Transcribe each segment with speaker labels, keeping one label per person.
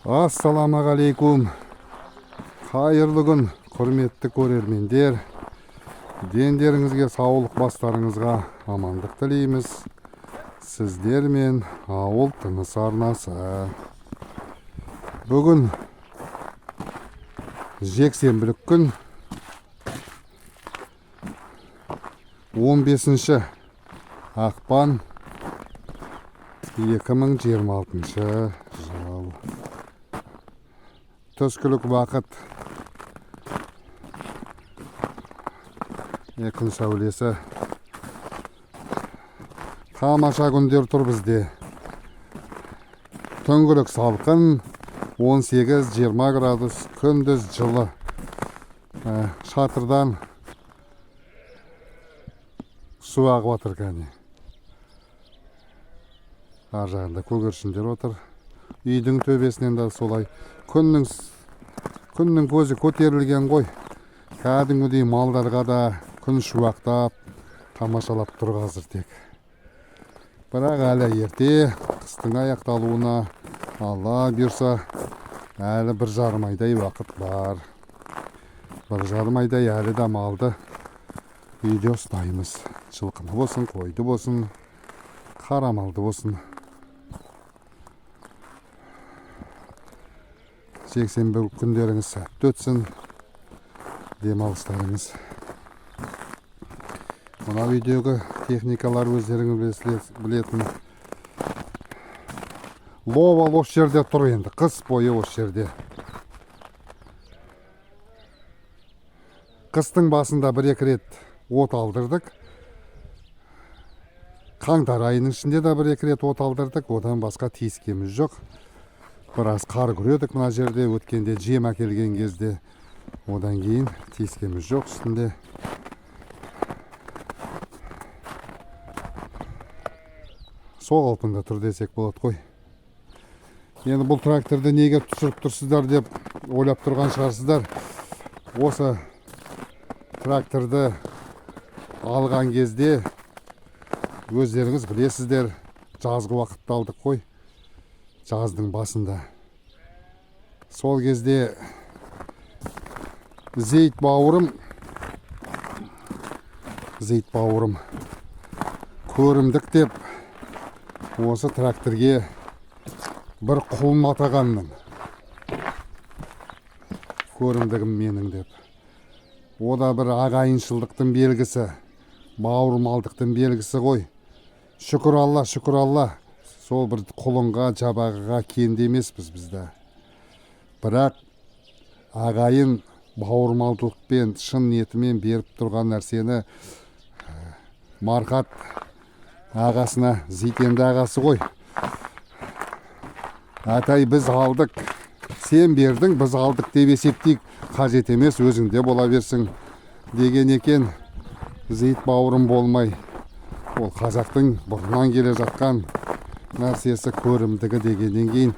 Speaker 1: Ассаламағалейкум. Қайырлы күн, құрметті көрермендер. Дендеріңізге саулық, бастарыңызға амандық тілейміз. Сіздер мен ауыл тыныс арнасы. Бүгін жексенбілік күн 15 ақпан 2026 жыл. Түскілік уақыт. Күн сәулесі. Тамаша күндер тұр бізде. Түнгілік салқын, 18-20 градус, күндіз жылы. Шатырдан су ағып отыр кәне. Ар жағында көгершіндер отыр. Үйдің төбесінен де солай. Күннің көзі көтерілген ғой. Кәдімгідей малдарға да күн шуақтап, тамашалап тұр қазір тек. Бірақ әлі ерте, қыстың аяқталуына Алла бұйырса, әлі 1,5 айдай уақыт бар. 1,5 айдай әлі де малды үйде ұстаймыз. Жылқыны болсын, қойды болсын, қара малды болсын. Жексенбі күндеріңіз сәтті өтсін, демалыстарыңыз. Мына үйдегі техникалар өздеріңіз білетін. Ловал осы жерде тұр енді, қыс бойы осы жерде. Қыстың басында 1-2 рет от алдырдық. Қаңтар айының ішінде де 1-2 рет от алдырдық, одан басқа тиіскеміз жоқ. Біраз қар күредік мына жерде, өткенде жем әкелген кезде. Одан кейін тиіскеміз жоқ үстінде. Сол қалпында тұр десек болады қой. Енді бұл тракторды неге түсіріп тұрсыздар деп ойлап тұрған шығарсыздар. Осы тракторды алған кезде өздеріңіз білесіздер, жазғы уақытта алдық қой. Жаздың басында. Сол кезде Зейт бауырым көрімдік деп осы тракторге бір құлын атағанмын. Көрімдігім менің деп. О да бір ағайыншылдықтың белгісі, бауырмалдықтың белгісі ғой. Шүкір Алла, шүкір Алла. Сол бір құлынға, жабағыға кенде емеспіз бізді. Бірақ ағайын бауырмалдылықпен, шын ниетімен беріп тұрған нәрсені Марқат ағасына, Зитенді ағасы ғой. Атай біз алдық, сен бердің, біз алдық деп есептейік, қажет емес, өзіңде бола берсің деген екен. Зейт бауырым болмай, ол қазақтың бұрыннан келе жатқан нәрсесі көрімдігі дегеннен кейін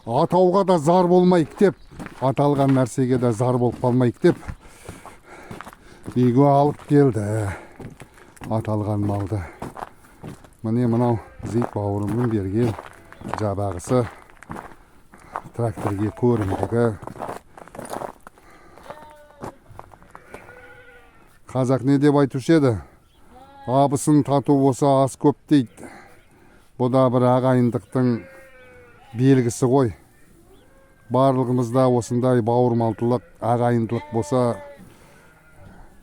Speaker 1: атауға да зар болмайық деп, аталған нәрсеге де зар болып қалмайық деп үйге алып келді аталған малды. Міне мынау Зейт бауырымның берген жабағысы, тракторге көрімдігі. Қазақ не деп айтушы еді? Абысын тату болса ас көп дейді. Бұл да бір ағайындықтың белгісі ғой. Барлығымызда осындай бауырмалдылық, ағайындылық болса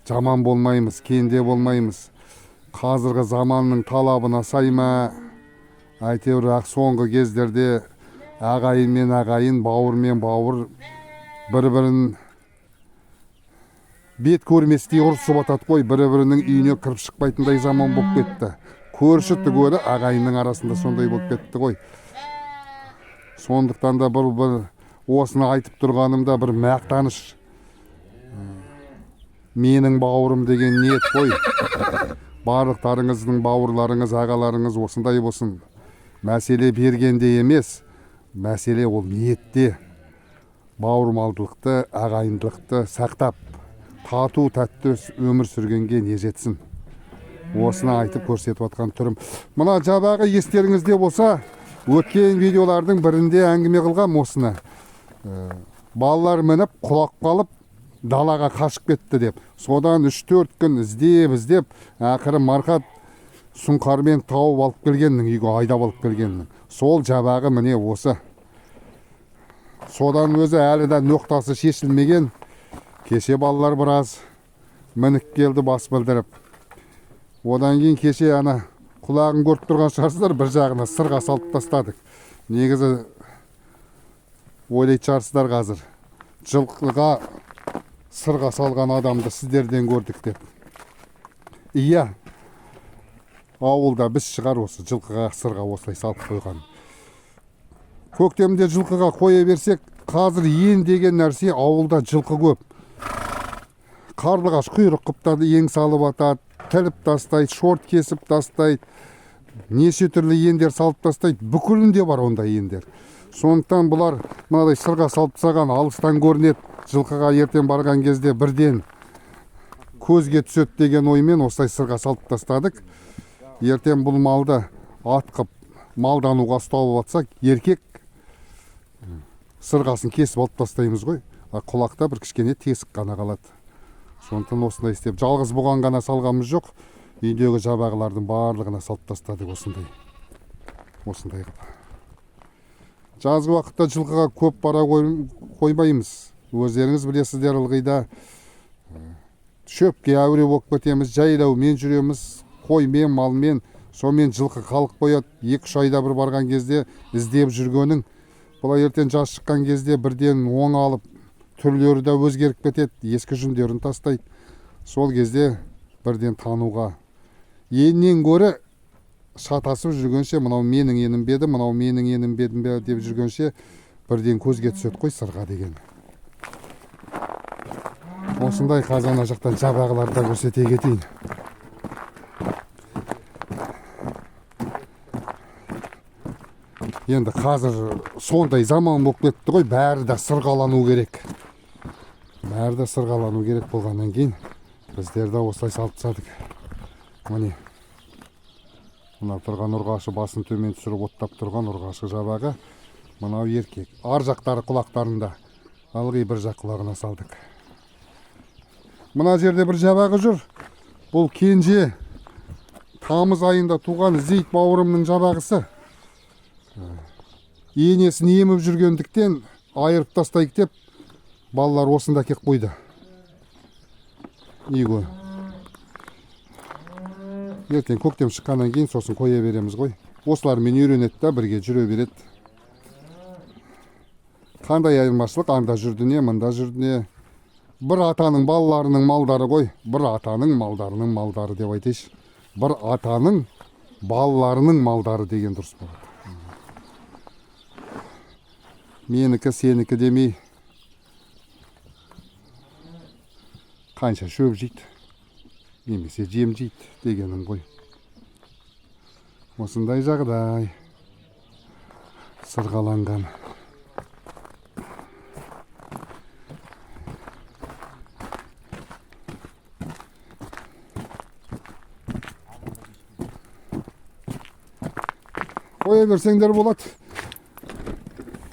Speaker 1: жаман болмаймыз, кенде болмаймыз. Қазіргі заманның талабына сай ма? Әйтеуір соңғы кездерде ағайын мен ағайын, бауыр мен бауыр бір-бірін бет көрместей ұрысып атады қой. Бір-бірінің үйіне кіріп шықпайтындай заман болып кетті. Көрші түгелі ағайынның арасында сондай болып кетті ғой. Сондықтан да бір осыны айтып тұрғанымда бір мақтаныш. Менің бауырым деген ниет қой. Барлықтарыңыздың бауырларыңыз, ағаларыңыз осындай болсын. Мәселе бергенде емес, мәселе ол ниетте. Бауырмалдылықты, ағайындылықты сақтап, тату тәтті өмір сүргенге не жетсін. Осыны айтып көрсетіп атқан түрім. Мына жабағы естеріңізде болса, Өткен видеолардың бірінде әңгіме қылғам осыны. Балалар мініп құлап қалып далаға қашып кетті деп. Содан 3-4 күн іздеп, ақыры Марқат сұңқармен тауып алып келгеннің, үйге айдап алып келгеннің. Сол жабағы міне осы. Содан өзі әлі де ноқтасы шешілмеген. Кеше балалар біраз мініп келді бас білдіріп. Одан кейін кеше ана құлағын көріп тұрған шығарсыздар, бір жағына сырға салып тастадық. Негізі ойлайды шығарсыздар қазір. Жылқыға сырға салған адамды сіздерден көрдік деп. Иә, ауылда біз шығар осы жылқыға сырға осылай салып қойған. Көктемде жылқыға қоя берсек, қазір ен деген нәрсе ауылда жылқы көп. Қарлығаш құйрық қыптады, ең салып атады, тіліп тастайды, шорт кесіп тастайды, неше түрлі ендер салып тастайды, бүкілінде бар ондай ендер. Сондықтан бұлар мынадай сырға салып тастаған алыстан көрінеді, жылқыға ертең барған кезде бірден көзге түседі деген оймен осылай сырға салып тастадық. Ертең бұл малды атқып малдануға ұсталып атсақ, еркек сырғасын кесіп алып тастаймыз ғой. Құлақта бір кішкене тесік қана қалады. Сондықтан осындай істеп, жалғыз бұған ғана салғанымыз жоқ. Үйдегі жабағылардың барлығына салып тастадық осындай. Осындай қылып. Жазғы уақытта жылқыға көп бара қоймаймыз. Өздеріңіз білесіздер, ылғида шөпке әуре болып кетеміз, жайлаумен жүреміз, қоймен, малмен, сонымен жылқы қалып қояды. 2-3 айда бір барған кезде іздеп жүргенің, бұлай ертең жаз шыққан кезде бірден оң алып, түрлері де өзгеріп кетеді, ескі жүндерін тастайды. Сол кезде бірден тануға. Еннен көрі шатасып жүргенше, мынау менің енім беді, мынау менің енім бедім бе деп жүргенше, бірден көзге түседі қой сырға деген. Осындай қазана жақтан жабағыларда көрсете кетейін. Енді қазір сондай заман болып кетті ғой, бәрі де сырғалану керек. Бәрі де сырғалану керек болғаннан кейін біздер де осылай салып тастадық. Міне, мынау тұрған ұрғашы, басын төмен түсіріп оттап тұрған ұрғашы жабағы, мынау еркек. Ар жақтары құлақтарында, ылғи бір жақ құлағына салдық. Мына жерде бір жабағы жүр. Бұл кенже тамыз айында туған Зейт бауырымның жабағысы. Енесін еміп жүргендіктен айырып тастайық деп балалар осында кеп қойды. Үйге. Ертең көктем шыққаннан кейін сосын қоя береміз ғой. Осылармен үйренеді да бірге жүре береді. Қандай айырмашылық, анда жүрді не, мында жүрді не. Бір атаның балаларының малдары ғой. Бір атаның малдарының малдары деп айтайшы. Бір атаның балаларының малдары деген дұрыс болады. Менікі, сенікі демей, қанша шөп жейді, немесе жем жейді дегенім ғой. Осындай жағдай сырғаланған. Қоя берсеңдер болады.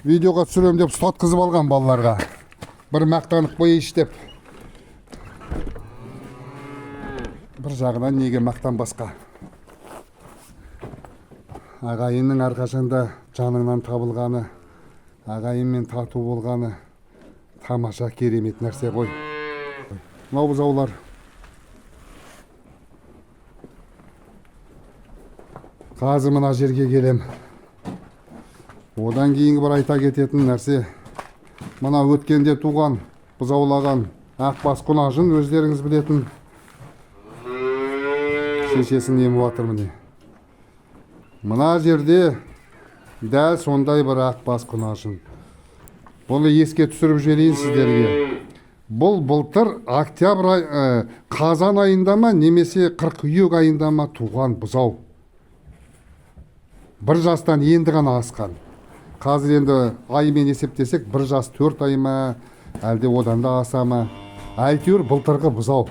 Speaker 1: Видеоға түсірем деп ұстатқызып алған балаларға. Бір мақтанып қойыш деп. Бір жағынан неге мақтанбасқа. Ағайынның әрқашанда жаныңнан табылғаны, ағайынмен тату болғаны тамаша, керемет нәрсе ғой. Мынау бұзаулар. Қазір мына жерге келем. Одан кейінгі бір айта кететін нәрсе, мына өткенде туған, бұзаулаған Ақбас Құнажын өздеріңіз білетін шешесін еміп жатыр міне. Мына жерде дәл сондай бір Ақбас Құнажын. Бұны еске түсіріп жіберейін сіздерге. Бұл былтыр қазан айында ма, немесе қыркүйек айында ма туған бұзау. Бір жастан енді ғана асқан. Қазір енді аймен есептесек, бір жас 4 ай ма, әлде одан да аса ма. Әйтеуір былтырғы бұзау.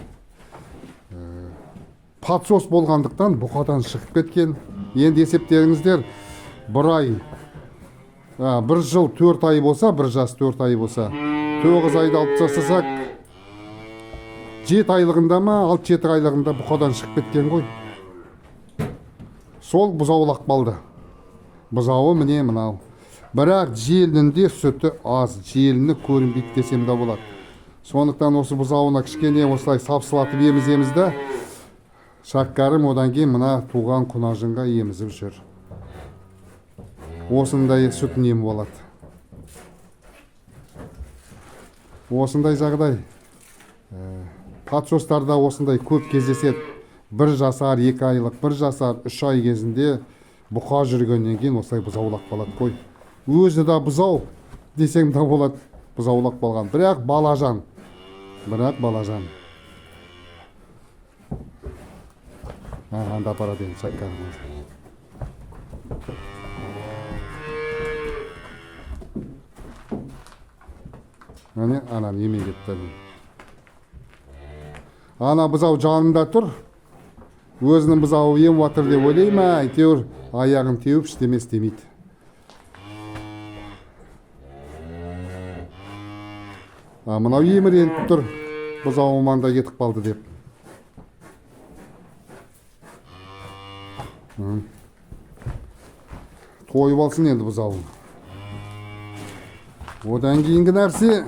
Speaker 1: Патсос болғандықтан бұқадан шығып кеткен. Енді есептеріңіздер, бір ай, бір жыл 4 ай болса, бір жас 4 ай болса, 9 айды алып тастасақ, 7 айлығында ма, 6-7 айлығында бұқадан шығып кеткен ғой. Сол бұзаулақ балды. Бұзауы міне мынау. Бірақ желінінде сүті аз, желіні көрінбейді десем де болады. Сондықтан осы бұзауына кішкене осылай сапсылатып еміземізді, шаққарым одан кейін мына туған құнажынға емізіп жүр. Осындай сүтін ем болады. Осындай жағдай. Патшостарда осындай көп кездеседі. 1 жасар, 2 айлық, 1 жасар, 3 ай кезінде бұқа жүргеннен кейін осылай бұзаулақ болады қой. Өзі да бұзау десең де болады, бұзаулақ болған. Бірақ балажан. Анда апарады енді шаққарымыз. Міне, анам еме кетті. Ана бұзау жанында тұр. Өзінің бұзауы ем ватыр деп ойлайма, әйтеуір аяғын теуіп іштеме істемейді. Мынау еміреніп тұр. Бұзау маңда кетіп қалды деп. Тойып алсын енді бұзауын. Одан кейінгі нәрсе,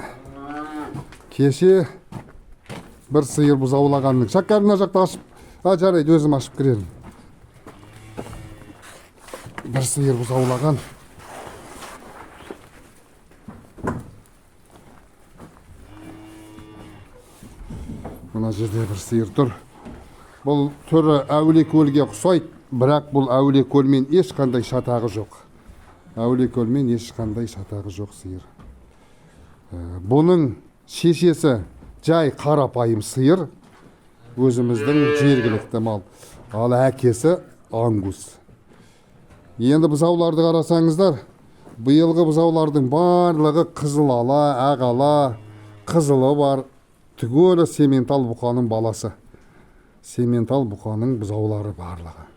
Speaker 1: кеше бір сиыр бұзаулағанның. Шаққарына жақта ашып, жарайды өзім ашып кірерім. Бір сиыр бұзаулаған. Мына жерде бір сиыр тұр. Бұл түрі әулиекөлге ұқсайды, бірақ бұл әулиекөлмен ешқандай шатағы жоқ. Әулиекөлмен ешқандай шатағы жоқ сиыр. Бұның шешесі жай қарапайым сиыр, өзіміздің жергілікті мал. Ал әкесі ангус. Енді бұзауларды қарасаңыздар, биылғы бұзаулардың барлығы қызыл ала, ақ ала, қызылы бар, түгелі сементал бұқаның баласы. Сементал бұқаның бұзаулары барлығы.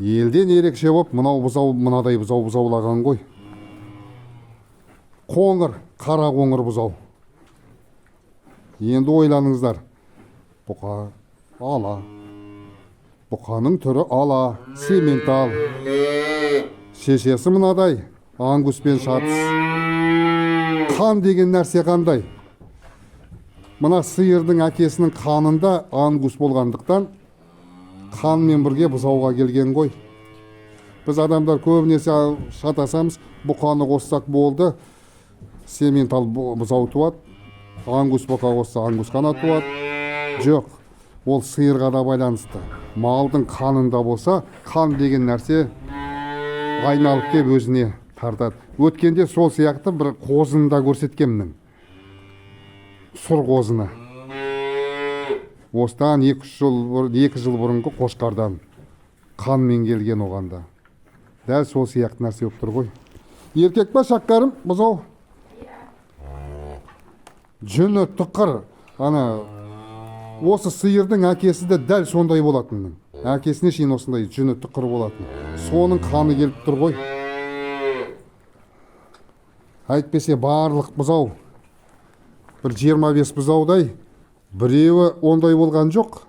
Speaker 1: Елден ерекше болып, мынадай бұзау бұзаулаған ғой. Қоңыр, қара қоңыр бұзау. Енді ойланыңыздар. Бұқа ала. Бұқаның түрі ала, сементал. Шешесі мынадай, ангуспен шатыс. Қан деген нәрсе қандай? Мына сиырдың әкесінің қанында ангус болғандықтан қанмен бірге бұзауға келген ғой. Біз адамдар көбінесе шатасамыз, бұқаны қоссақ болды, сементал бұзау туады, ангус бұқа қосса ангус қана туады. Жоқ, ол сиырға да байланысты. Малдың қанында болса, қан деген нәрсе айналып кеп өзіне тартады. Өткенде сол сияқты бір қозыны да көрсеткенмін. Сұр қозыны. Осыдан 2 жыл бұрынғы қошқардан қанмен келген оғанда. Дәл сол сияқты нәрсе өп тұр ғой. Еркек па шаққарым бұзау? Жүні тұқыр. Осы сиырдың әкесі де дәл сондай болатын. Әкесіне шейін осындай жүні тұқыр болатын. Соның қаны келіп тұр ғой. Әйтпесе барлық бұзау, бір 25 бұзаудай, біреуі ондай болған жоқ.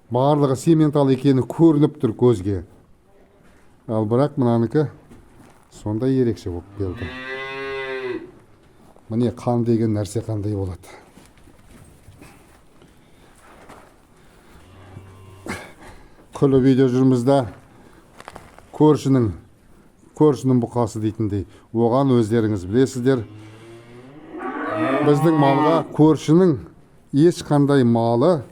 Speaker 1: Барлығы сементал екені көрініп тұр көзге. Ал бірақ мұнаныкі сондай ерекше болып келді. Міне қан деген нәрсе қандай болады. Күліп үйде жүрмізді көршінің бұқасы дейтіндей. Оған өздеріңіз білесіздер. Біздің малға көршінің ешқандай малы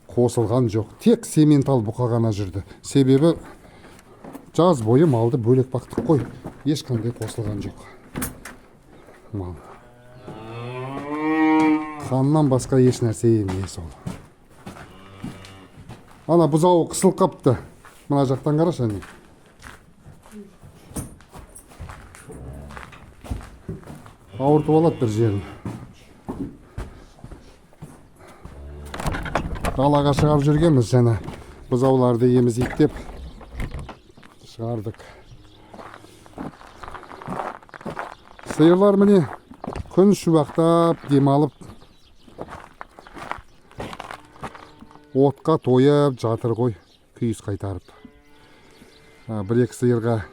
Speaker 1: қосылған жоқ. Тек сементал бұқа ғана жүрді. Себебі жаз бойы малды бөлек бақтық қой. Ешқандай қосылған жоқ. Мал. Қаннан басқа еш нәрсе емес ол. Ана бұзауы қысылып қапты. Мына жақтан қарашы әне. Ауыртып алады бір жерін. Далаға шығап жүргенбіз жаңа бұзауларды емізейік деп. шығардық. Сиырлар міне күн шуақтап демалып отқа тойып жатыр ғой, күйіс қайтарып. Бір-екі сиырлар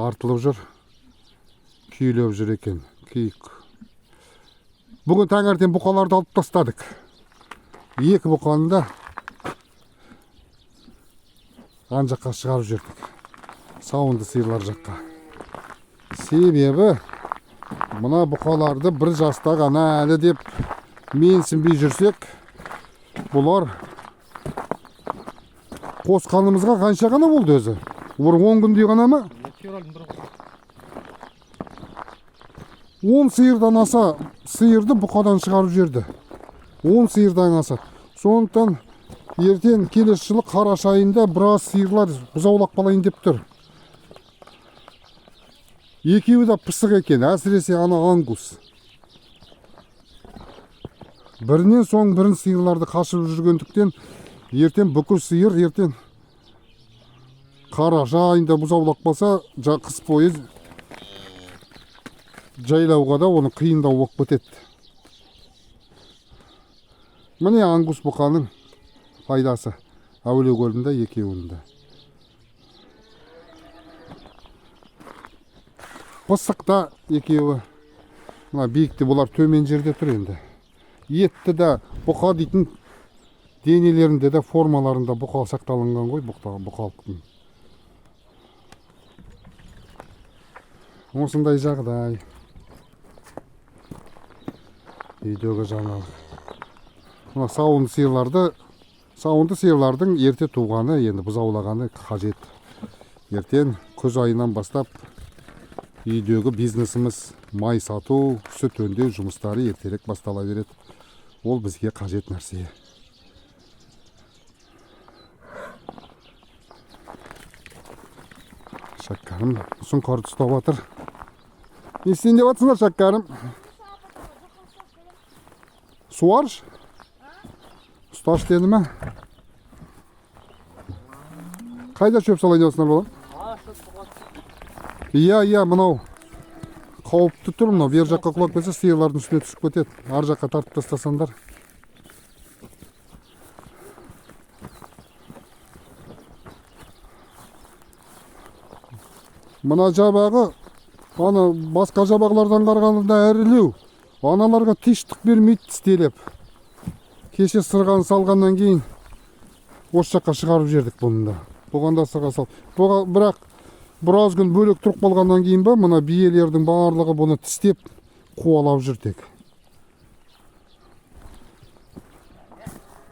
Speaker 1: артылып жүр, күйлеп жүр екен. Бүгін таңертең бұқаларды алып тастадық. Екі бұқаны да ан жаққа шығарып жүрдік. Сауынды сиырлар жаққа. Себебі мына бұқаларды бір жаста ғана әлі деп менсінбей жүрсек, бұлар қосқанымызға қанша ғана болды өзі? Олар 10 күндей ғана ма? 10 сиырдан аса сиырды бұқадан шығарып жерді. 10 сиырдан аса. Сондықтан ертең келесі жылы қараша айында біраз сиырлар бұзаулап қалайын деп тұр. Екеуі де пысық екен, әсіресе ана ангус. Бірінен соң бірін сиырларды қашырып жүргендіктен ертең бүкіл сиыр ертең қараша айында бұзаулап қалса, қыс бойы жайлауға да оны қиындау болып кетеді. Міне ангус бұқаның пайдасы. Әулие көлінде екеуінде. Пысықта екеуі. Мына биікте бұлар төмен жерде тұр енді. Етті де бұқа дейтін денелерінде де формаларында бұқа сақталынған ғой, бұқалықтың. Осындай жағдай. Үйдегі жаңалық. Мына сауынды сиырлардың ерте туғаны, енді бұзаулағаны қажет. Ертең күз айынан бастап үйдегі бизнесіміз май сату, сүт өңдеу жұмыстары ертерек бастала береді. Ол бізге қажет нәрсе. Шәккәрім сұңқарды ұстап жатыр. Не істейін деп жатсыңдар, Шәккәрім? Суарш? Ұсташ деді ме? Қайда шөп салайын деп жатсыңдар, балам? Иә, мынау қауіпті тұр, мынау бер жаққа құлап кетсе, сиырлардың үстіне түсіп кетеді. Ар жаққа тартып тастасаңдар. Мына жабағы, ана басқа жабағылардан қарағанда әрілеу. Аналарға тиштік бермейді тістелеп. Кеше сырған салғаннан кейін осы жаққа шығарып жердік бұнында. Бұғанда сырға сал. Бірақ біраз күн бөлек тұрып қалғаннан кейін ба, мына биелердің барлығы бұны тістеп қуалап жүрдік.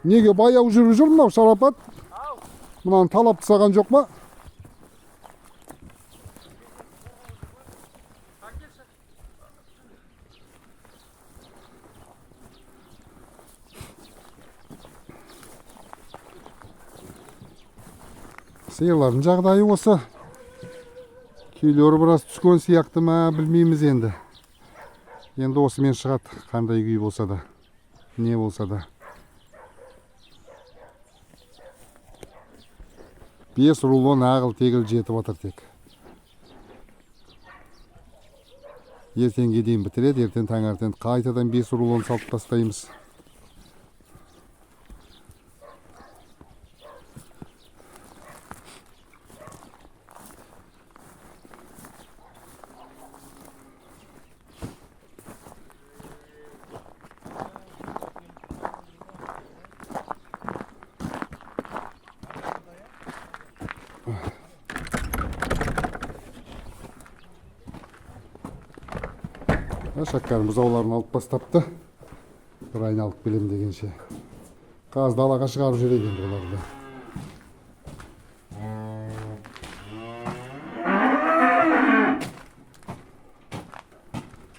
Speaker 1: Неге баяу жүріп жүр мынау Шарапат? Мынаны талап тастаған жоқ ма? Сиырлардың жағдайы осы. Күйлері біраз түскен сияқты ма, білмейміз енді. Енді осымен шығады, қандай күй болса да, не болса да. 5 рулон ағыл тегіл жетіп отыр тек. Ертеңге дейін бітіреді, ертең таңертең қайтадан 5 рулон салып тастаймыз. Шәккәрім бұзауларын алып бастапты. Бір айналып келем дегенше. Қазір далаға шығарып жүрейін оларды.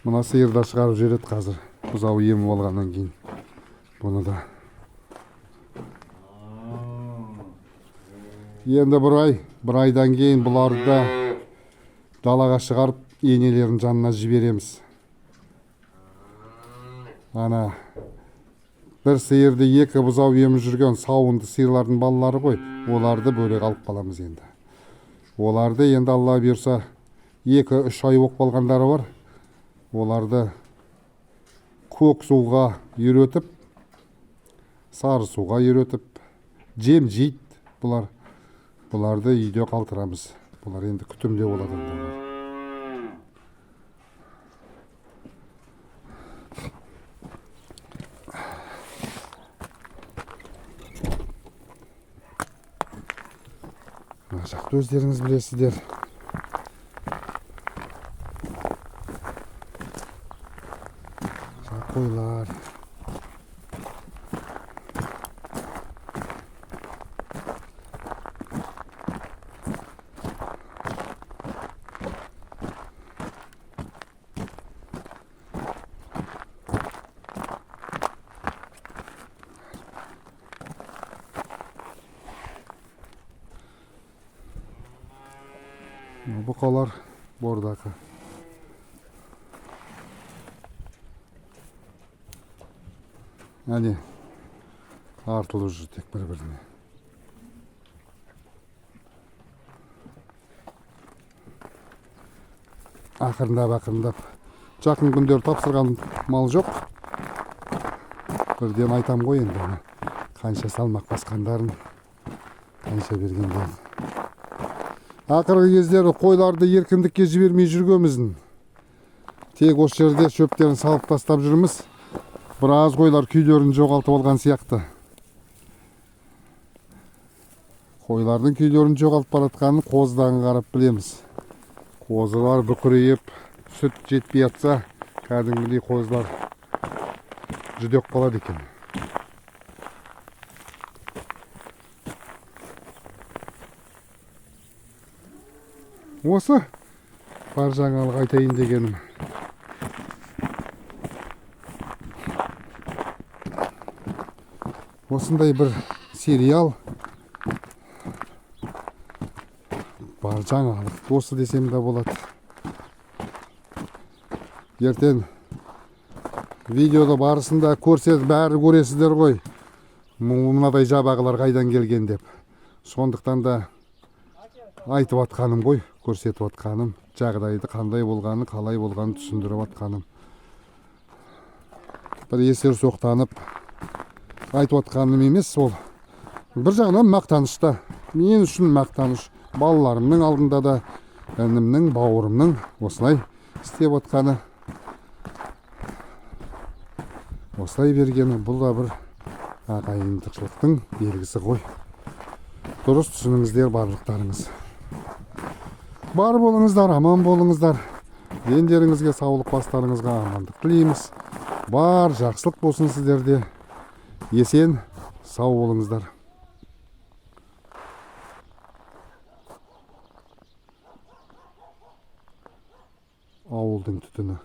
Speaker 1: Мына сиырда шығарып жүреді қазір. Бұзау емі болғаннан кейін. Бұны да. Енді бір айдан кейін бұларды далаға шығарып енелерін жанына жібереміз. Ана бір сиырды екі бұзау еміп жүрген сауынды сиырлардың балалары ғой, оларды бөлек алып қаламыз енді. Оларды енді Алла бұйырса 2-3 ай болып қалғандары бар. Оларды көк суға үйретіп, сары суға үйретіп, жем жейді бұлар. Бұларды үйде қалтырамыз. Бұлар енді күтімде болады. Мына жақты өздеріңіз білесіздер. Қойлар. Бұқалар бордақы. Әне артылып жүр тек бір-біріне. Ақырындап жақын күндер тапсырған мал жоқ. Бірден айтам ғой енді қанша салмақ басқандарын, қанша бергендерін. Ақырғы кездері қойларды еркіндікке жібермей жүргенбіздің. Тек осы жерде шөптерін салып тастап жүрміз. Біраз қойлар күйлерін жоғалтып алған сияқты. Қойлардың күйлерін жоғалтып баратқанын қозыдан қарап білеміз. Қозылар бүкірейіп, сүт жетпей жатса, кәдімгідей қозылар жүдек қалады екен. Осы бар жаңалық айтайын дегенім. Осындай бір сериал бар жаңалық. Осы десем де болады. Ертең видеода барысында көрсетіп бәрі көресіздер ғой. Мынадай жабағылар қайдан келген деп. Сондықтан да айтып атқаным ғой, көрсетіп атқаным, жағдайды қандай болғаны, қалай болғаны түсіндіріп атқаным. Бір есер соқтанып айтып атқаным емес, ол бір жағынан мақтанышта. Мен үшін мақтаныш. Балаларымның алдында да, інімнің, бауырымның осылай істеп атқаны, осылай бергені, бұл да бір ағайындықшылықтың белгісі ғой. Дұрыс түсініңіздер барлықтарыңыз. Бар болыңыздар, аман болыңыздар. Дендеріңізге саулық, бастарыңызға амандық тілейміз. Бар жақсылық болсын сіздерде. Есен, сау болыңыздар. Ауылдың түтіні.